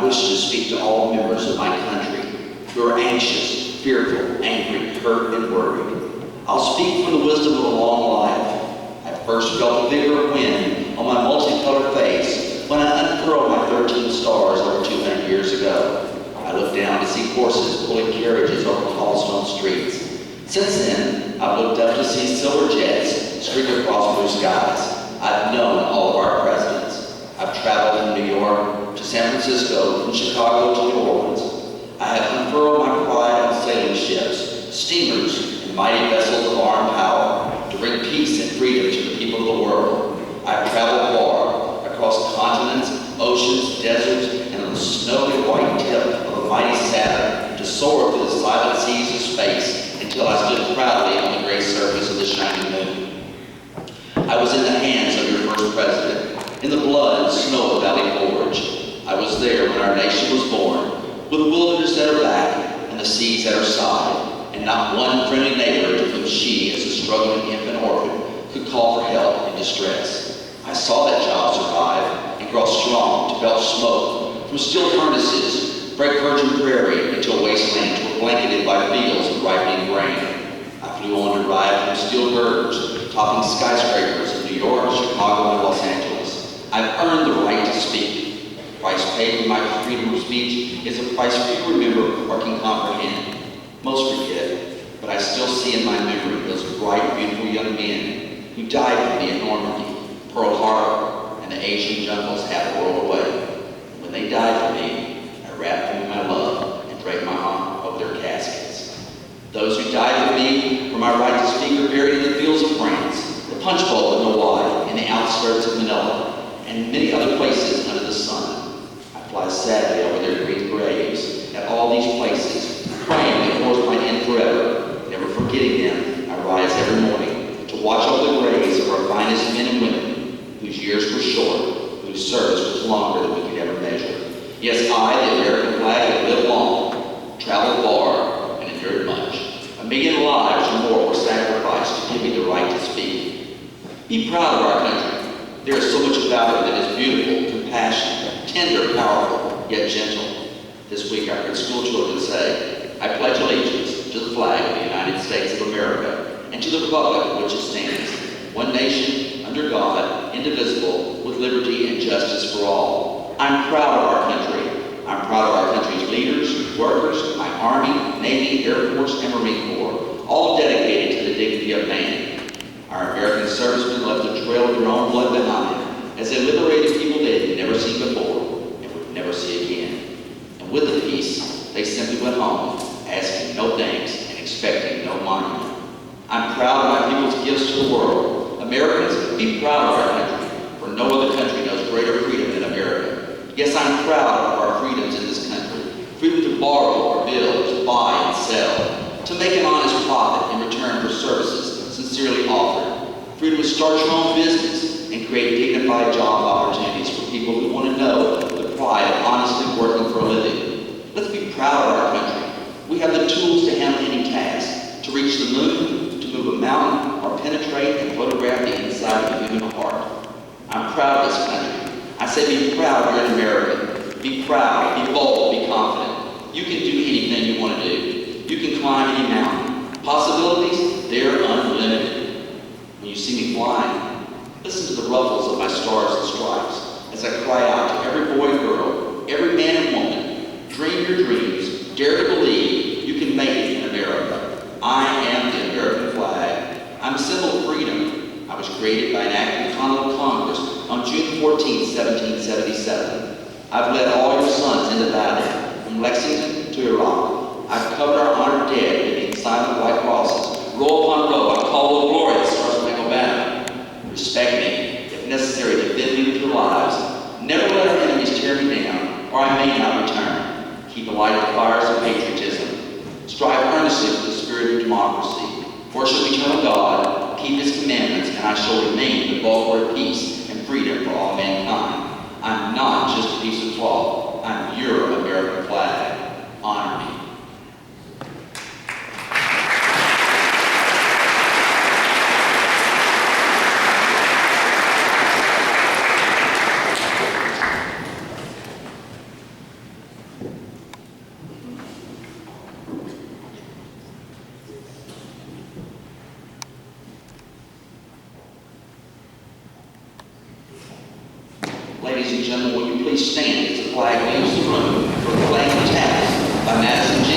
wish to speak to all members of my country who are anxious, fearful, angry, hurt, and worried. I'll speak from the wisdom of a long life. I first felt the vigor of wind on my multicolored face when I unfurled my 13 stars over 200 years ago. I looked down to see horses pulling carriages over cobblestone streets. Since then, I've looked up to see silver jets streak across blue skies. I've known all of our presidents. I've traveled from New York to San Francisco, from Chicago to New Orleans. I have unfurled my pride on sailing ships, steamers, and mighty vessels of armed power to bring peace and freedom to the people of the world. I've traveled far, across continents, oceans, deserts, and on the snowy white tip of a mighty Saturn to soar through the silent seas of space until I stood proudly on the gray surface of the shining moon. I was in the hands of your first president, in the blood and snow of Valley Forge. I was there when our nation was born, with the wilderness at her back and the seas at her side, and not one friendly neighbor to whom she, as a struggling infant orphan, could call for help in distress. I saw that child survive and grow strong to belch smoke from steel furnaces, break virgin prairie into a wasteland to a blanketed by fields of ripening grain. I flew on to ride from steel girders, topping skyscrapers in New York, Chicago, and Los Angeles. I've earned the right to speak. The price paid for my freedom of speech is a price few remember or can comprehend. Most forget, but I still see in my memory those bright, beautiful young men who died for me at Normandy, Pearl Harbor, and the Asian jungles half a world away. And when they died for me, I wrapped them in my love and draped my arm over their caskets. Those who died for me for my right to speak are buried in the fields of France, the Punch Bowl in Hawaii, in the outskirts of Manila, and many other places under the sun. I fly sadly over their green graves at all these places, praying that wars might end forever. Never forgetting them, I rise every morning to watch over the graves of our finest men and women, whose years were short, whose service was longer than we could ever measure. Yes, I, the American flag, have lived long, traveled far, and endured much. 1 million lives or more were sacrificed to give me the right to speak. Be proud of our country. There is so much about it that is beautiful, compassionate, tender, powerful, yet gentle. This week I heard school children say, I pledge allegiance to the flag of the United States of America and to the republic for which it stands, one nation, under God, indivisible, with liberty and justice for all. I'm proud of our country. I'm proud of our country's leaders, workers, my Army, Navy, Air Force, and Marine Corps, all dedicated to the dignity of man. Our American servicemen left a trail of their own blood behind as they liberated people they had never seen before and would never see again. And with the peace, they simply went home, asking no thanks and expecting no monument. I'm proud of my people's gifts to the world. Americans, be proud of our country, for no other country knows greater freedom than America. Yes, I'm proud of our freedoms in this country. Freedom to borrow or build, to buy and sell, to make an honest profit in return for services sincerely offered. Freedom to start your own business and create dignified job opportunities for people who want to know the pride of honestly working for a living. Let's be proud of our country. We have the tools to handle any task, to reach the moon, to move a mountain, or penetrate and photograph the inside of the human heart. I'm proud of this country. I say be proud you're an American. Be proud, be bold, be confident. You can do anything you want to do. You can climb any mountain. Possibilities, they're unlimited. When you see me flying, listen to the ruffles of my stars and stripes as I cry out to every boy and girl, every man and woman, dream your dreams, dare to believe you can make it in America. I am the American flag. I'm a symbol of freedom. I was created by an act of the Continental Congress on June 14, 1777. I've led all your sons into battle, from Lexington to Iraq. I've covered our honored dead beneath silent white crosses. Row upon row, I call the glory of the Star-Spangled Banner. Respect me, if necessary, defend me with your lives. Never let our enemies tear me down, or I may not return. Keep alight the fires of patriotism. Strive earnestly for the spirit of democracy. Worship eternal God, keep his commandments, and I shall remain the bulwark of peace and freedom for all mankind. I'm not just a piece of cloth. I'm your American flag. Honor me. and gentlemen, will you please stand as the flag leaves the room for the flag of task by Madison G.